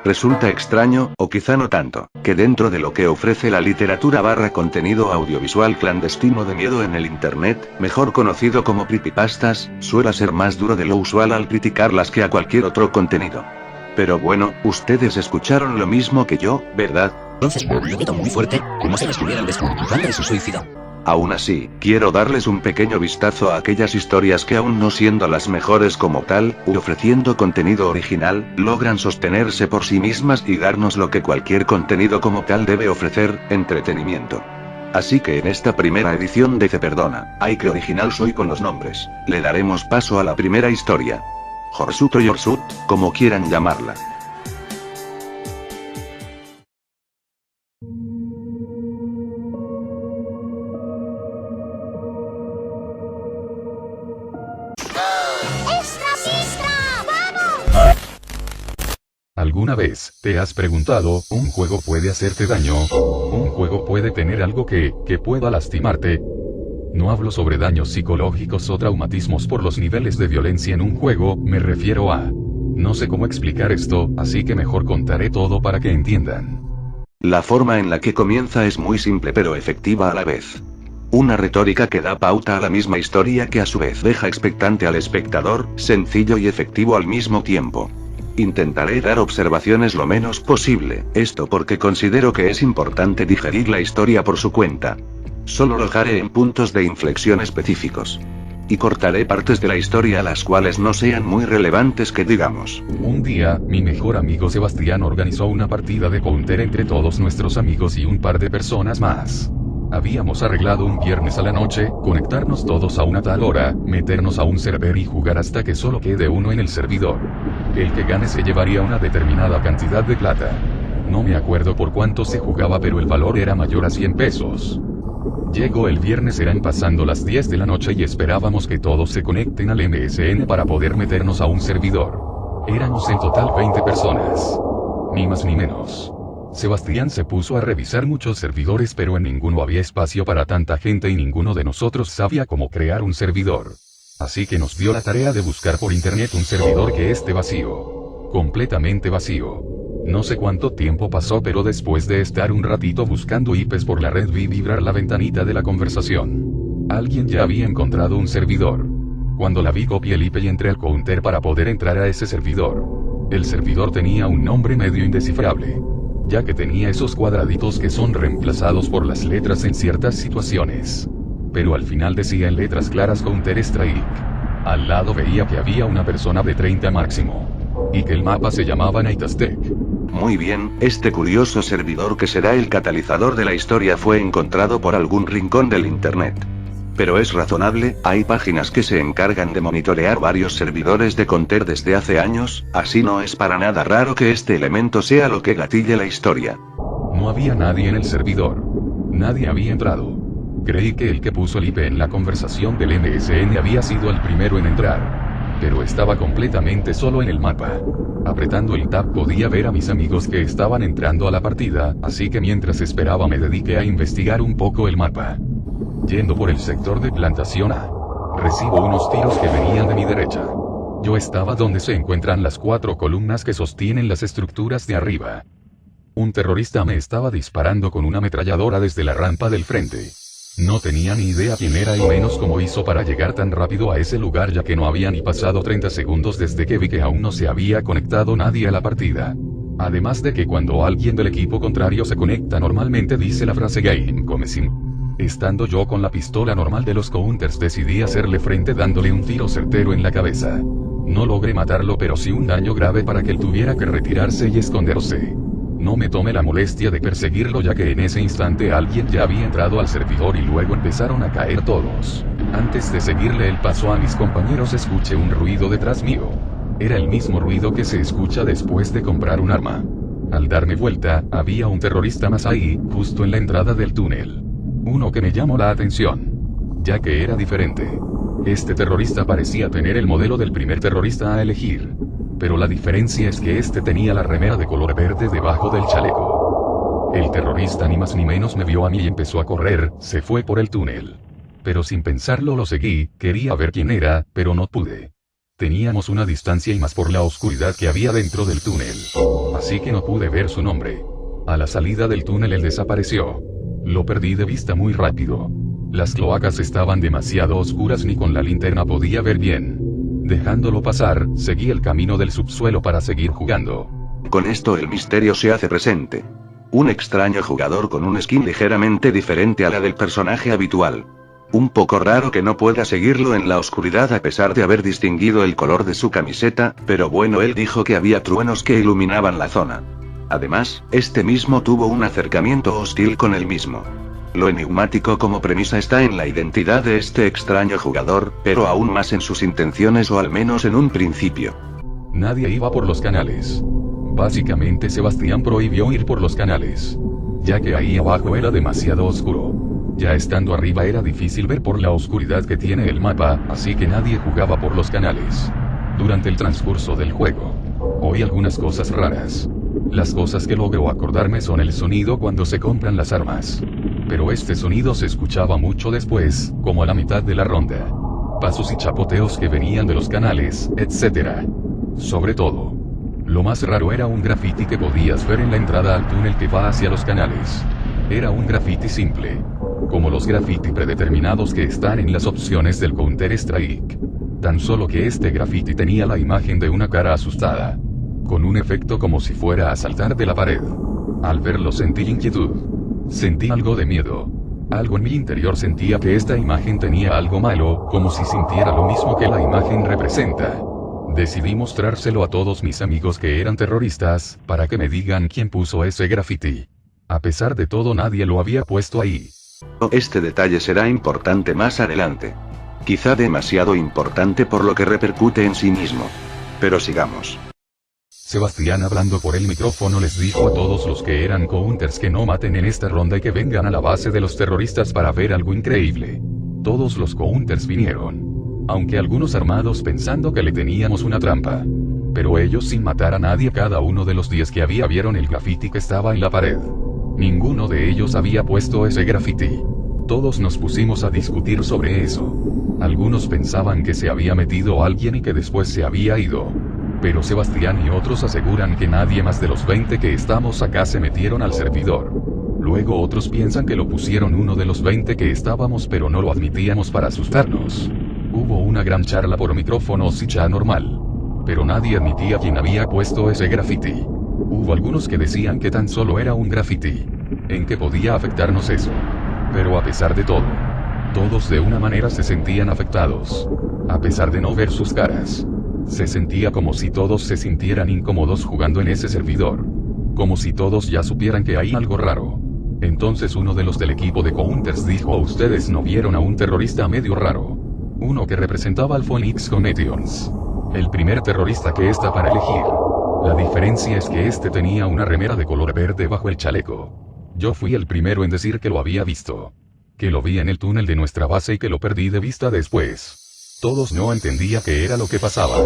Resulta extraño, o quizá no tanto, que dentro de lo que ofrece la literatura / contenido audiovisual clandestino de miedo en el internet, mejor conocido como creepypastas, suela ser más duro de lo usual al criticarlas que a cualquier otro contenido. Pero bueno, ustedes escucharon lo mismo que yo, ¿verdad? Entonces, lo grito muy fuerte, como si descubriera el descubrimiento de su suicidio. Aún así, quiero darles un pequeño vistazo a aquellas historias que aún no siendo las mejores como tal, u ofreciendo contenido original, logran sostenerse por sí mismas y darnos lo que cualquier contenido como tal debe ofrecer, entretenimiento. Así que en esta primera edición de Se Perdona, ay que original soy con los nombres, le daremos paso a la primera historia. Jorsut o Yorsut, como quieran llamarla. ¿Alguna vez te has preguntado, ¿un juego puede hacerte daño? ¿Un juego puede tener algo que pueda lastimarte? No hablo sobre daños psicológicos o traumatismos por los niveles de violencia en un juego, me refiero a... No sé cómo explicar esto, así que mejor contaré todo para que entiendan. La forma en la que comienza es muy simple pero efectiva a la vez. Una retórica que da pauta a la misma historia que a su vez deja expectante al espectador, sencillo y efectivo al mismo tiempo. Intentaré dar observaciones lo menos posible, esto porque considero que es importante digerir la historia por su cuenta. Solo lo haré en puntos de inflexión específicos. Y cortaré partes de la historia las cuales no sean muy relevantes que digamos. Un día, mi mejor amigo Sebastián organizó una partida de Counter entre todos nuestros amigos y un par de personas más. Habíamos arreglado un viernes a la noche, conectarnos todos a una tal hora, meternos a un server y jugar hasta que solo quede uno en el servidor. El que gane se llevaría una determinada cantidad de plata. No me acuerdo por cuánto se jugaba, pero el valor era mayor a 100 pesos. Llegó el viernes, eran pasando las 10 de la noche y esperábamos que todos se conecten al MSN para poder meternos a un servidor. Éramos en total 20 personas. Ni más ni menos. Sebastián se puso a revisar muchos servidores, pero en ninguno había espacio para tanta gente y ninguno de nosotros sabía cómo crear un servidor. Así que nos dio la tarea de buscar por internet un servidor que esté vacío. Completamente vacío. No sé cuánto tiempo pasó, pero después de estar un ratito buscando IPs por la red vi vibrar la ventanita de la conversación. Alguien ya había encontrado un servidor. Cuando la vi copié el IP y entré al counter para poder entrar a ese servidor. El servidor tenía un nombre medio indescifrable, ya que tenía esos cuadraditos que son reemplazados por las letras en ciertas situaciones. Pero al final decía en letras claras Counter Strike. Al lado veía que había una persona de 30 máximo. Y que el mapa se llamaba Night Aztec. Muy bien, este curioso servidor que será el catalizador de la historia fue encontrado por algún rincón del internet. Pero es razonable, hay páginas que se encargan de monitorear varios servidores de Counter desde hace años, así no es para nada raro que este elemento sea lo que gatille la historia. No había nadie en el servidor. Nadie había entrado. Creí que el que puso el IP en la conversación del MSN había sido el primero en entrar. Pero estaba completamente solo en el mapa. Apretando el tab podía ver a mis amigos que estaban entrando a la partida, así que mientras esperaba me dediqué a investigar un poco el mapa. Yendo por el sector de plantación A, recibo unos tiros que venían de mi derecha. Yo estaba donde se encuentran las 4 columnas que sostienen las estructuras de arriba. Un terrorista me estaba disparando con una ametralladora desde la rampa del frente. No tenía ni idea quién era y menos cómo hizo para llegar tan rápido a ese lugar, ya que no había ni pasado 30 segundos desde que vi que aún no se había conectado nadie a la partida. Además de que cuando alguien del equipo contrario se conecta normalmente dice la frase Game Coming. Estando yo con la pistola normal de los counters decidí hacerle frente dándole un tiro certero en la cabeza. No logré matarlo, pero sí un daño grave para que él tuviera que retirarse y esconderse. No me tomé la molestia de perseguirlo, ya que en ese instante alguien ya había entrado al servidor y luego empezaron a caer todos. Antes de seguirle el paso a mis compañeros escuché un ruido detrás mío. Era el mismo ruido que se escucha después de comprar un arma. Al darme vuelta, había un terrorista más ahí, justo en la entrada del túnel. Uno que me llamó la atención, ya que era diferente. Este terrorista parecía tener el modelo del primer terrorista a elegir. Pero la diferencia es que este tenía la remera de color verde debajo del chaleco. El terrorista ni más ni menos me vio a mí y empezó a correr, se fue por el túnel. Pero sin pensarlo lo seguí, quería ver quién era, pero no pude. Teníamos una distancia y más por la oscuridad que había dentro del túnel. Así que no pude ver su nombre. A la salida del túnel él desapareció. Lo perdí de vista muy rápido. Las cloacas estaban demasiado oscuras, ni con la linterna podía ver bien. Dejándolo pasar, seguí el camino del subsuelo para seguir jugando. Con esto el misterio se hace presente. Un extraño jugador con un skin ligeramente diferente a la del personaje habitual. Un poco raro que no pueda seguirlo en la oscuridad a pesar de haber distinguido el color de su camiseta, pero bueno, él dijo que había truenos que iluminaban la zona. Además, este mismo tuvo un acercamiento hostil con él mismo. Lo enigmático como premisa está en la identidad de este extraño jugador, pero aún más en sus intenciones, o al menos en un principio. Nadie iba por los canales. Básicamente Sebastián prohibió ir por los canales, ya que ahí abajo era demasiado oscuro. Ya estando arriba era difícil ver por la oscuridad que tiene el mapa, así que nadie jugaba por los canales. Durante el transcurso del juego, oí algunas cosas raras. Las cosas que logro acordarme son el sonido cuando se compran las armas. Pero este sonido se escuchaba mucho después, como a la mitad de la ronda. Pasos y chapoteos que venían de los canales, etc. Sobre todo, lo más raro era un graffiti que podías ver en la entrada al túnel que va hacia los canales. Era un graffiti simple, como los graffiti predeterminados que están en las opciones del Counter-Strike. Tan solo que este graffiti tenía la imagen de una cara asustada, con un efecto como si fuera a saltar de la pared. Al verlo sentí inquietud. Sentí algo de miedo. Algo en mi interior sentía que esta imagen tenía algo malo, como si sintiera lo mismo que la imagen representa. Decidí mostrárselo a todos mis amigos que eran terroristas, para que me digan quién puso ese graffiti. A pesar de todo, nadie lo había puesto ahí. Este detalle será importante más adelante. Quizá demasiado importante por lo que repercute en sí mismo. Pero sigamos. Sebastián, hablando por el micrófono, les dijo a todos los que eran counters que no maten en esta ronda y que vengan a la base de los terroristas para ver algo increíble. Todos los counters vinieron, aunque algunos armados pensando que le teníamos una trampa. Pero ellos, sin matar a nadie, cada uno de los 10 que había vieron el graffiti que estaba en la pared. Ninguno de ellos había puesto ese graffiti. Todos nos pusimos a discutir sobre eso. Algunos pensaban que se había metido alguien y que después se había ido. Pero Sebastián y otros aseguran que nadie más de los 20 que estamos acá se metieron al servidor. Luego otros piensan que lo pusieron uno de los 20 que estábamos, pero no lo admitíamos para asustarnos. Hubo una gran charla por micrófonos y chat normal. Pero nadie admitía quién había puesto ese graffiti. Hubo algunos que decían que tan solo era un graffiti. ¿En qué podía afectarnos eso? Pero a pesar de todo, todos de una manera se sentían afectados. A pesar de no ver sus caras. Se sentía como si todos se sintieran incómodos jugando en ese servidor. Como si todos ya supieran que hay algo raro. Entonces uno de los del equipo de counters dijo: ¿ustedes no vieron a un terrorista medio raro? Uno que representaba al Phoenix Comedians. El primer terrorista que está para elegir. La diferencia es que este tenía una remera de color verde bajo el chaleco. Yo fui el primero en decir que lo había visto. Que lo vi en el túnel de nuestra base y que lo perdí de vista después. Todos no entendían qué era lo que pasaba.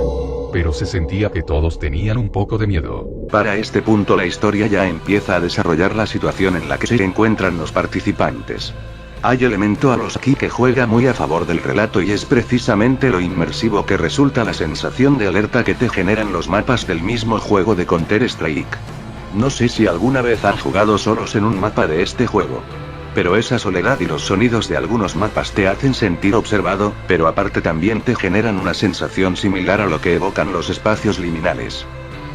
Pero se sentía que todos tenían un poco de miedo. Para este punto la historia ya empieza a desarrollar la situación en la que se encuentran los participantes. Hay elemento a los aquí que juega muy a favor del relato, y es precisamente lo inmersivo que resulta la sensación de alerta que te generan los mapas del mismo juego de Counter-Strike. No sé si alguna vez han jugado solos en un mapa de este juego. Pero esa soledad y los sonidos de algunos mapas te hacen sentir observado, pero aparte también te generan una sensación similar a lo que evocan los espacios liminales.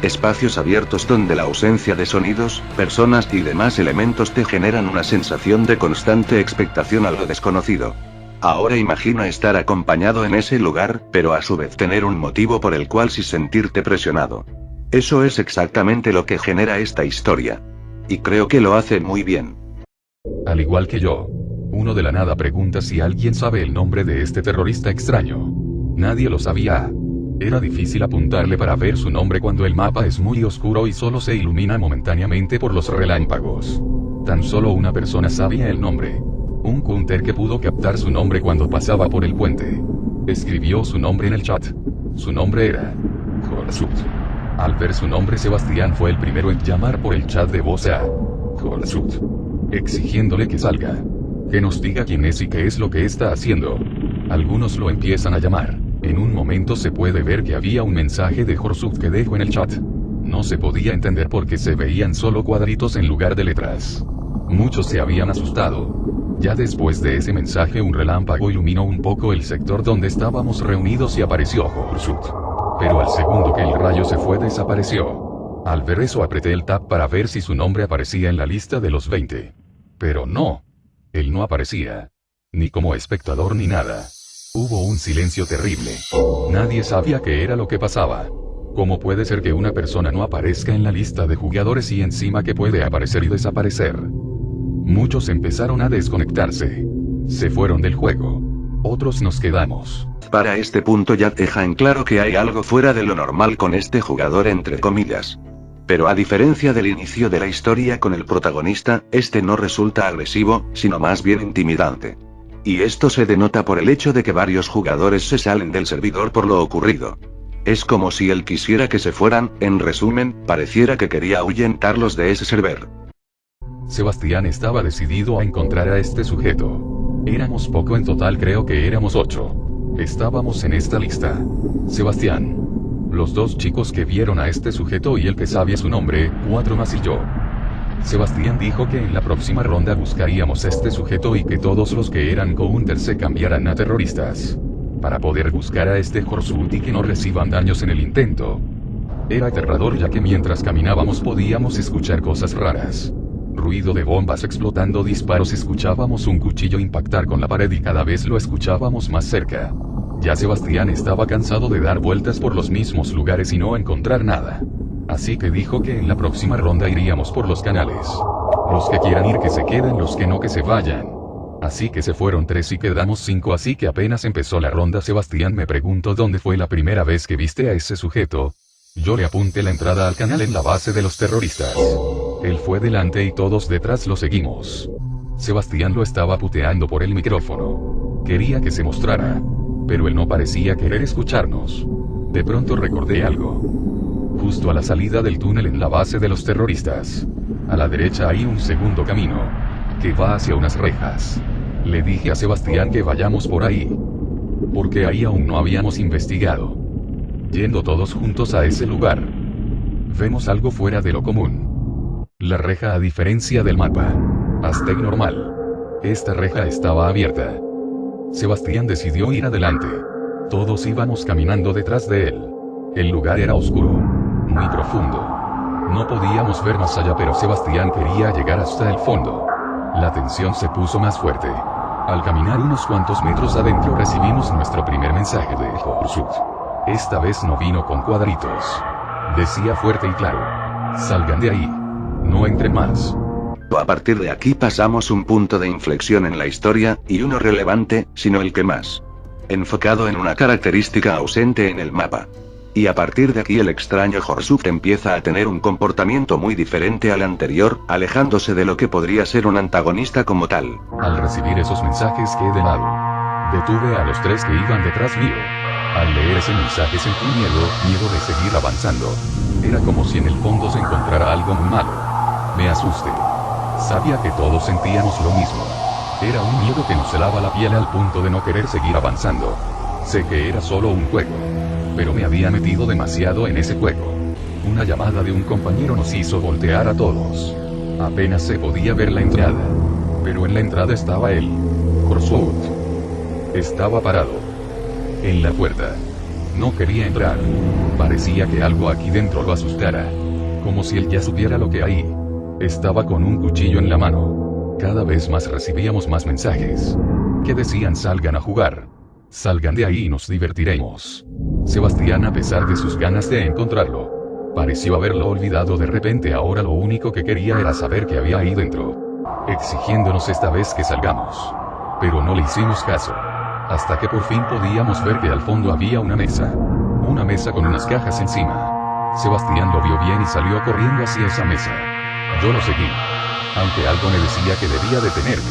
Espacios abiertos donde la ausencia de sonidos, personas y demás elementos te generan una sensación de constante expectación a lo desconocido. Ahora imagina estar acompañado en ese lugar, pero a su vez tener un motivo por el cual sí sentirte presionado. Eso es exactamente lo que genera esta historia. Y creo que lo hace muy bien. Al igual que yo, uno de la nada pregunta si alguien sabe el nombre de este terrorista extraño. Nadie lo sabía. Era difícil apuntarle para ver su nombre cuando el mapa es muy oscuro y solo se ilumina momentáneamente por los relámpagos. Tan solo una persona sabía el nombre. Un counter que pudo captar su nombre cuando pasaba por el puente. Escribió su nombre en el chat. Su nombre era Holsut. Al ver su nombre, Sebastián fue el primero en llamar por el chat de voz a Holsut, exigiéndole que salga, que nos diga quién es y qué es lo que está haciendo. Algunos lo empiezan a llamar. En un momento se puede ver que había un mensaje de Horsut que dejó en el chat. No se podía entender porque se veían solo cuadritos en lugar de letras. Muchos se habían asustado. Ya después de ese mensaje un relámpago iluminó un poco el sector donde estábamos reunidos y apareció Horsut. Pero al segundo que el rayo se fue desapareció. Al ver eso apreté el tab para ver si su nombre aparecía en la lista de los 20. Pero no. Él no aparecía. Ni como espectador ni nada. Hubo un silencio terrible. Nadie sabía qué era lo que pasaba. ¿Cómo puede ser que una persona no aparezca en la lista de jugadores y encima que puede aparecer y desaparecer? Muchos empezaron a desconectarse. Se fueron del juego. Otros nos quedamos. Para este punto ya deja en claro que hay algo fuera de lo normal con este jugador entre comillas. Pero a diferencia del inicio de la historia con el protagonista, este no resulta agresivo, sino más bien intimidante. Y esto se denota por el hecho de que varios jugadores se salen del servidor por lo ocurrido. Es como si él quisiera que se fueran, en resumen, pareciera que quería ahuyentarlos de ese server. Sebastián estaba decidido a encontrar a este sujeto. Éramos poco en total, creo que éramos 8. Estábamos en esta lista. Sebastián. Los 2 chicos que vieron a este sujeto y el que sabía su nombre, 4 más y yo. Sebastián dijo que en la próxima ronda buscaríamos a este sujeto y que todos los que eran counters se cambiaran a terroristas. Para poder buscar a este Horsut y que no reciban daños en el intento. Era aterrador ya que mientras caminábamos podíamos escuchar cosas raras. Ruido de bombas explotando, disparos, escuchábamos un cuchillo impactar con la pared y cada vez lo escuchábamos más cerca. Ya Sebastián estaba cansado de dar vueltas por los mismos lugares y no encontrar nada. Así que dijo que en la próxima ronda iríamos por los canales. Los que quieran ir que se queden, los que no que se vayan. Así que se fueron 3 y quedamos 5, así que apenas empezó la ronda Sebastián me preguntó dónde fue la primera vez que viste a ese sujeto. Yo le apunté la entrada al canal en la base de los terroristas. Él fue delante y todos detrás lo seguimos. Sebastián lo estaba puteando por el micrófono. Quería que se mostrara. Pero él no parecía querer escucharnos. De pronto recordé algo. Justo a la salida del túnel en la base de los terroristas. A la derecha hay un segundo camino. Que va hacia unas rejas. Le dije a Sebastián que vayamos por ahí. Porque ahí aún no habíamos investigado. Yendo todos juntos a ese lugar. Vemos algo fuera de lo común. La reja a diferencia del mapa. Aztec normal. Esta reja estaba abierta. Sebastián decidió ir adelante. Todos íbamos caminando detrás de él. El lugar era oscuro. Muy profundo. No podíamos ver más allá, pero Sebastián quería llegar hasta el fondo. La tensión se puso más fuerte. Al caminar unos cuantos metros adentro recibimos nuestro primer mensaje de Horsut. Esta vez no vino con cuadritos. Decía fuerte y claro. Salgan de ahí. No entren más. A partir de aquí pasamos un punto de inflexión en la historia, y uno relevante, sino el que más. Enfocado en una característica ausente en el mapa. Y a partir de aquí el extraño Horsut empieza a tener un comportamiento muy diferente al anterior, alejándose de lo que podría ser un antagonista como tal. Al recibir esos mensajes quedé helado. Detuve a los 3 que iban detrás mío. Al leer ese mensaje sentí miedo de seguir avanzando. Era como si en el fondo se encontrara algo muy malo. Me asusté. Sabía que todos sentíamos lo mismo. Era un miedo que nos helaba la piel al punto de no querer seguir avanzando. Sé que era solo un juego. Pero me había metido demasiado en ese juego. Una llamada de un compañero nos hizo voltear a todos. Apenas se podía ver la entrada. Pero en la entrada estaba él. Horsut. Estaba parado. En la puerta. No quería entrar. Parecía que algo aquí dentro lo asustara. Como si él ya supiera lo que hay. Estaba con un cuchillo en la mano. Cada vez más recibíamos más mensajes. Que decían salgan a jugar. Salgan de ahí y nos divertiremos. Sebastián, a pesar de sus ganas de encontrarlo, pareció haberlo olvidado de repente. Ahora lo único que quería era saber qué había ahí dentro. Exigiéndonos esta vez que salgamos. Pero no le hicimos caso. Hasta que por fin podíamos ver que al fondo había una mesa. Una mesa con unas cajas encima. Sebastián lo vio bien y salió corriendo hacia esa mesa. Yo lo seguí. Aunque algo me decía que debía detenerme.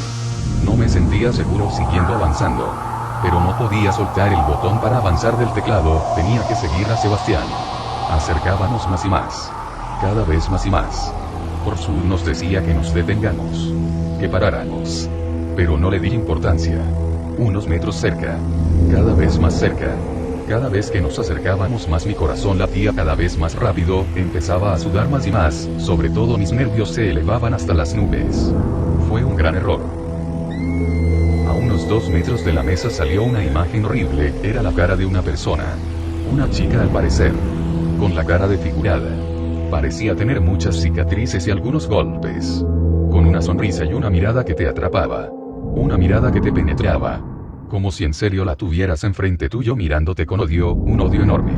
No me sentía seguro siguiendo avanzando. Pero no podía soltar el botón para avanzar del teclado, tenía que seguir a Sebastián. Acercábamos más y más. Cada vez más y más. Horsut nos decía que nos detengamos. Que paráramos. Pero no le di importancia. Unos metros cerca. Cada vez más cerca. Cada vez que nos acercábamos más mi corazón latía cada vez más rápido, empezaba a sudar más y más, sobre todo mis nervios se elevaban hasta las nubes. Fue un gran error. A unos 2 metros de la mesa salió una imagen horrible, era la cara de una persona. Una chica al parecer. Con la cara desfigurada. Parecía tener muchas cicatrices y algunos golpes. Con una sonrisa y una mirada que te atrapaba. Una mirada que te penetraba. Como si en serio la tuvieras enfrente tuyo mirándote con odio, un odio enorme.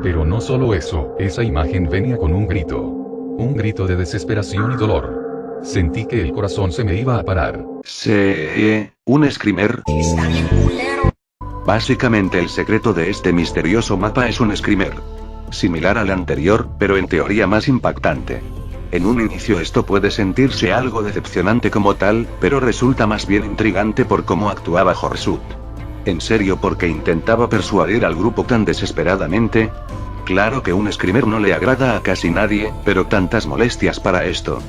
Pero no solo eso, esa imagen venía con un grito. Un grito de desesperación y dolor. Sentí que el corazón se me iba a parar. Un screamer. Está bien culero. Básicamente el secreto de este misterioso mapa es un screamer. Similar al anterior, pero en teoría más impactante. En un inicio esto puede sentirse algo decepcionante como tal, pero resulta más bien intrigante por cómo actuaba Horsut. ¿En serio porque intentaba persuadir al grupo tan desesperadamente? Claro que un screamer no le agrada a casi nadie, pero tantas molestias para esto.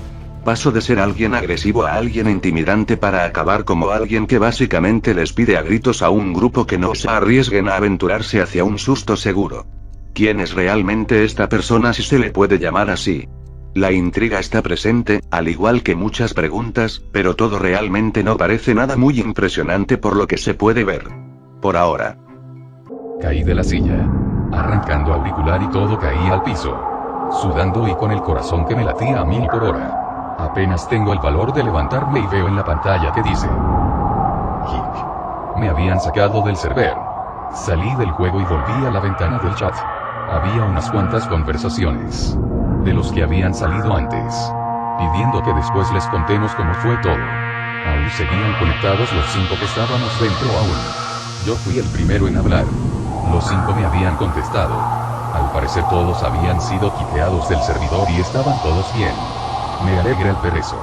Paso de ser alguien agresivo a alguien intimidante para acabar como alguien que básicamente les pide a gritos a un grupo que no se arriesguen a aventurarse hacia un susto seguro. ¿Quién es realmente esta persona si se le puede llamar así? La intriga está presente, al igual que muchas preguntas, pero todo realmente no parece nada muy impresionante por lo que se puede ver. Por ahora. Caí de la silla. Arrancando auricular y todo caía al piso. Sudando y con el corazón que me latía a 1000 por hora. Apenas tengo el valor de levantarme y veo en la pantalla que dice: Geek. Me habían sacado del server. Salí del juego y volví a la ventana del chat. Había unas cuantas conversaciones. De los que habían salido antes. Pidiendo que después les contemos cómo fue todo. Aún seguían conectados los 5 que estábamos dentro aún. Yo fui el primero en hablar. Los 5 me habían contestado. Al parecer todos habían sido quiteados del servidor y estaban todos bien. Me alegra el ver eso.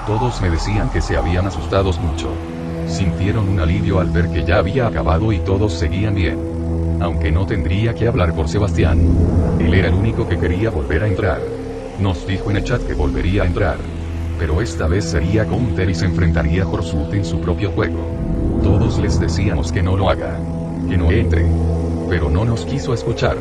Todos me decían que se habían asustado mucho. Sintieron un alivio al ver que ya había acabado y todos seguían bien. Aunque no tendría que hablar por Sebastián. Él era el único que quería volver a entrar. Nos dijo en el chat que volvería a entrar. Pero esta vez sería Counter y se enfrentaría a Horsut en su propio juego. Todos les decíamos que no lo haga. Que no entre. Pero no nos quiso escuchar.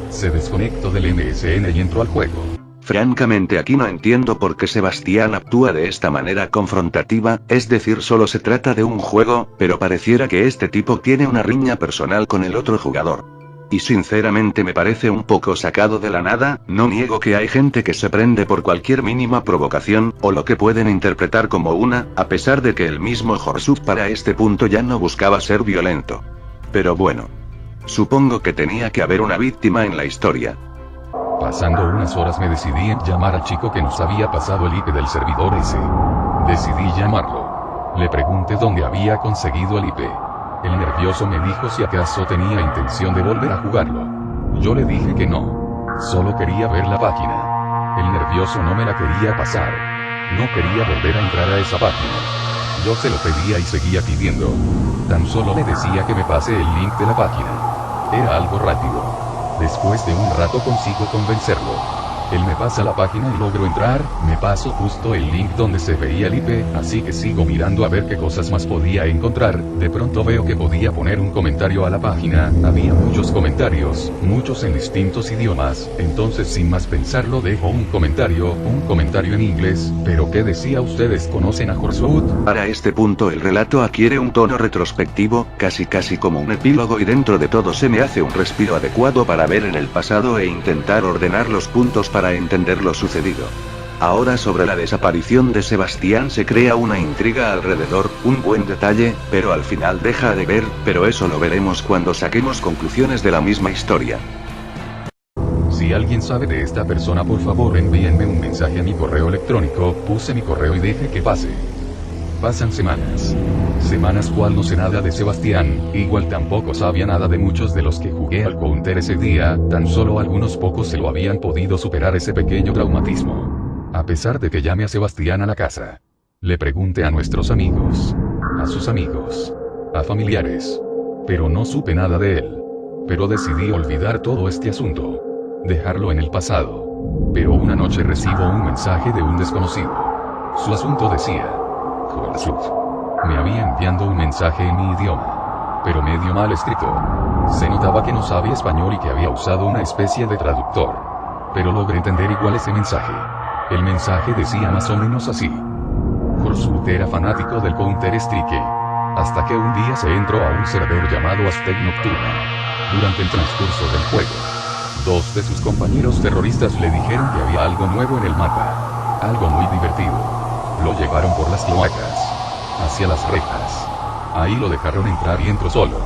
Se desconectó del MSN y entró al juego. Francamente aquí no entiendo por qué Sebastián actúa de esta manera confrontativa, es decir, solo se trata de un juego, pero pareciera que este tipo tiene una riña personal con el otro jugador. Y sinceramente me parece un poco sacado de la nada, no niego que hay gente que se prende por cualquier mínima provocación, o lo que pueden interpretar como una, a pesar de que el mismo Horsut para este punto ya no buscaba ser violento. Pero bueno. Supongo que tenía que haber una víctima en la historia. Pasando unas horas me decidí en llamar al chico que nos había pasado el IP del servidor ese. Decidí llamarlo. Le pregunté dónde había conseguido el IP. El nervioso me dijo si acaso tenía intención de volver a jugarlo. Yo le dije que no. Solo quería ver la página. El nervioso no me la quería pasar. No quería volver a entrar a esa página. Yo se lo pedía y seguía pidiendo. Tan solo le decía que me pase el link de la página. Era algo rápido. Después de un rato consigo convencerlo. Él me pasa la página y logro entrar, me paso justo el link donde se veía el IP, así que sigo mirando a ver qué cosas más podía encontrar. De pronto veo que podía poner un comentario a la página, había muchos comentarios, muchos en distintos idiomas, entonces sin más pensarlo dejo un comentario en inglés, pero ¿qué decía? ¿Ustedes conocen a Horsut? Para este punto el relato adquiere un tono retrospectivo, casi como un epílogo y dentro de todo se me hace un respiro adecuado para ver en el pasado e intentar ordenar los puntos para entender lo sucedido. Ahora sobre la desaparición de Sebastián se crea una intriga alrededor, un buen detalle, pero al final deja de ver, pero eso lo veremos cuando saquemos conclusiones de la misma historia. Si alguien sabe de esta persona por favor envíenme un mensaje a mi correo electrónico, puse mi correo y deje que pase. Pasan semanas. Semanas cual no sé nada de Sebastián, igual tampoco sabía nada de muchos de los que jugué al Counter ese día, tan solo algunos pocos se lo habían podido superar ese pequeño traumatismo. A pesar de que llame a Sebastián a la casa. Le pregunté a nuestros amigos. A sus amigos. A familiares. Pero no supe nada de él. Pero decidí olvidar todo este asunto. Dejarlo en el pasado. Pero una noche recibo un mensaje de un desconocido. Su asunto decía: Horsut. Me había enviado un mensaje en mi idioma. pero medio mal escrito. Se notaba que no sabía español y que había usado una especie de traductor. Pero logré entender igual ese mensaje. El mensaje decía más o menos así. Horsut era fanático del Counter-Strike. Hasta que un día se entró a un servidor llamado Aztec Nocturna. Durante el transcurso del juego, dos de sus compañeros terroristas le dijeron que había algo nuevo en el mapa. Algo muy divertido. Lo llevaron por las cloacas. Hacia las rejas. Ahí lo dejaron entrar y entró solo.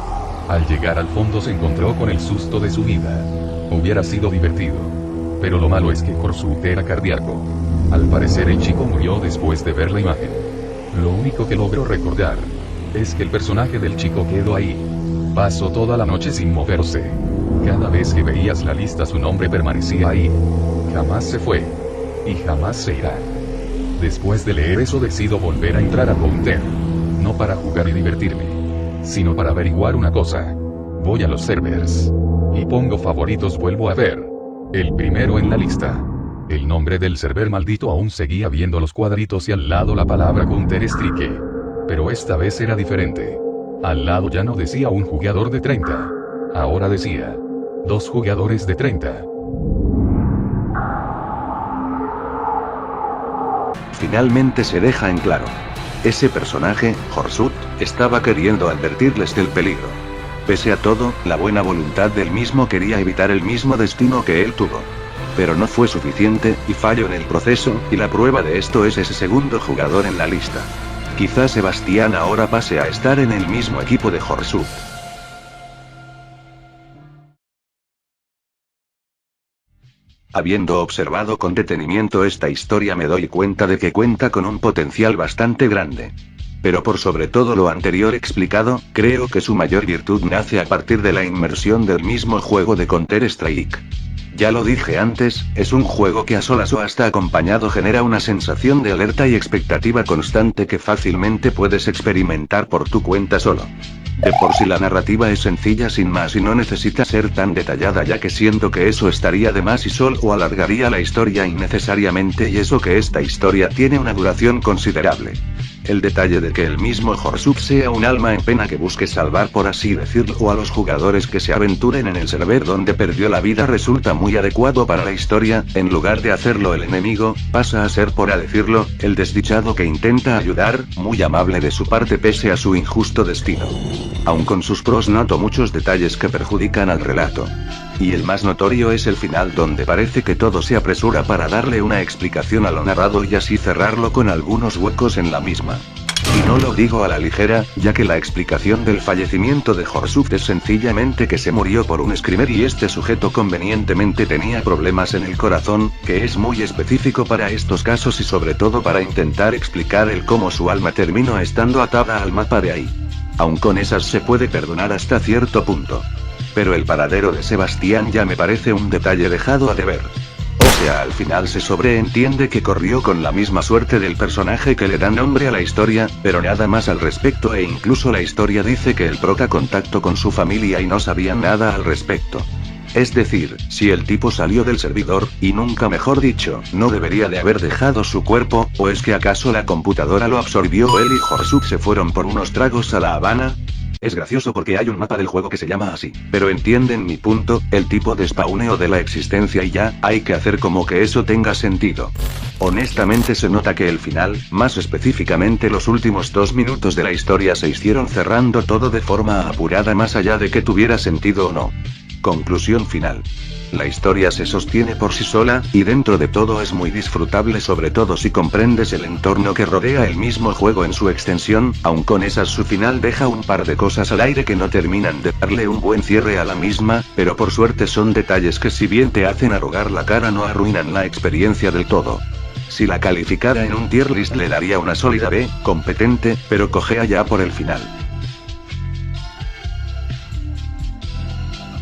Al llegar al fondo se encontró con el susto de su vida. Hubiera sido divertido. Pero lo malo es que Horsut era cardíaco. Al parecer el chico murió después de ver la imagen. Lo único que logró recordar es que el personaje del chico quedó ahí. Pasó toda la noche sin moverse. Cada vez que veías la lista su nombre permanecía ahí. Jamás se fue. Y jamás se irá. Después de leer eso decido volver a entrar a Counter. No para jugar y divertirme, sino para averiguar una cosa. Voy a los servers. Y pongo favoritos, vuelvo a ver. El primero en la lista. El nombre del server maldito aún seguía viendo los cuadritos y al lado la palabra Counter-Strike. Pero esta vez era diferente. Al lado ya no decía un jugador de 30. Ahora decía 2 jugadores de 30. Finalmente se deja en claro. Ese personaje, Horsut, estaba queriendo advertirles del peligro. Pese a todo, la buena voluntad del mismo quería evitar el mismo destino que él tuvo. Pero no fue suficiente, y falló en el proceso, y la prueba de esto es ese segundo jugador en la lista. Quizás Sebastián ahora pase a estar en el mismo equipo de Horsut. Habiendo observado con detenimiento esta historia me doy cuenta de que cuenta con un potencial bastante grande. Pero por sobre todo lo anterior explicado, creo que su mayor virtud nace a partir de la inmersión del mismo juego de Counter-Strike. Ya lo dije antes, es un juego que a solas o hasta acompañado genera una sensación de alerta y expectativa constante que fácilmente puedes experimentar por tu cuenta solo. De por sí la narrativa es sencilla sin más y no necesita ser tan detallada, ya que siento que eso estaría de más y solo alargaría la historia innecesariamente, y eso que esta historia tiene una duración considerable. El detalle de que el mismo Horsut sea un alma en pena que busque salvar, por así decirlo, a los jugadores que se aventuren en el server donde perdió la vida resulta muy adecuado para la historia. En lugar de hacerlo el enemigo, pasa a ser, por así decirlo, el desdichado que intenta ayudar, muy amable de su parte pese a su injusto destino. Aun con sus pros noto muchos detalles que perjudican al relato. Y el más notorio es el final, donde parece que todo se apresura para darle una explicación a lo narrado y así cerrarlo con algunos huecos en la misma. Y no lo digo a la ligera, ya que la explicación del fallecimiento de Horsut es sencillamente que se murió por un screamer y este sujeto convenientemente tenía problemas en el corazón, que es muy específico para estos casos y sobre todo para intentar explicar el cómo su alma terminó estando atada al mapa de ahí. Aun con esas se puede perdonar hasta cierto punto. Pero el paradero de Sebastián ya me parece un detalle dejado a deber. O sea, al final se sobreentiende que corrió con la misma suerte del personaje que le da nombre a la historia, pero nada más al respecto, e incluso la historia dice que el prota contactó con su familia y no sabían nada al respecto. Es decir, si el tipo salió del servidor, y nunca mejor dicho, no debería de haber dejado su cuerpo, ¿o es que acaso la computadora lo absorbió? Él y Horsut se fueron por unos tragos a La Habana. Es gracioso porque hay un mapa del juego que se llama así, pero entienden mi punto, el tipo de spawneo de la existencia y ya, hay que hacer como que eso tenga sentido. Honestamente se nota que el final, más específicamente los últimos 2 minutos de la historia se hicieron cerrando todo de forma apurada más allá de que tuviera sentido o no. Conclusión final. La historia se sostiene por sí sola, y dentro de todo es muy disfrutable, sobre todo si comprendes el entorno que rodea el mismo juego en su extensión, aun con esas su final deja un par de cosas al aire que no terminan de darle un buen cierre a la misma, pero por suerte son detalles que si bien te hacen arrugar la cara no arruinan la experiencia del todo. Si la calificara en un tier list le daría una sólida B, competente, pero cojea ya por el final.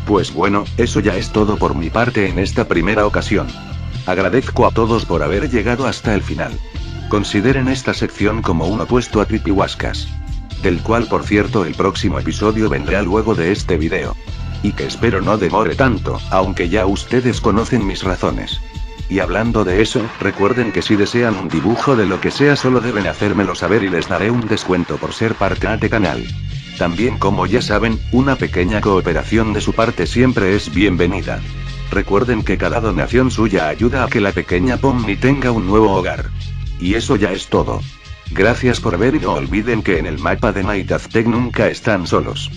Pues bueno, eso ya es todo por mi parte en esta primera ocasión. Agradezco a todos por haber llegado hasta el final. Consideren esta sección como un opuesto a Creepyhuascas, del cual por cierto el próximo episodio vendrá luego de este video. Y que espero no demore tanto, aunque ya ustedes conocen mis razones. Y hablando de eso, recuerden que si desean un dibujo de lo que sea solo deben hacérmelo saber y les daré un descuento por ser parte de este canal. También, como ya saben, una pequeña cooperación de su parte siempre es bienvenida. Recuerden que cada donación suya ayuda a que la pequeña Pomni tenga un nuevo hogar. Y eso ya es todo. Gracias por ver y no olviden que en el mapa de Night Aztec nunca están solos.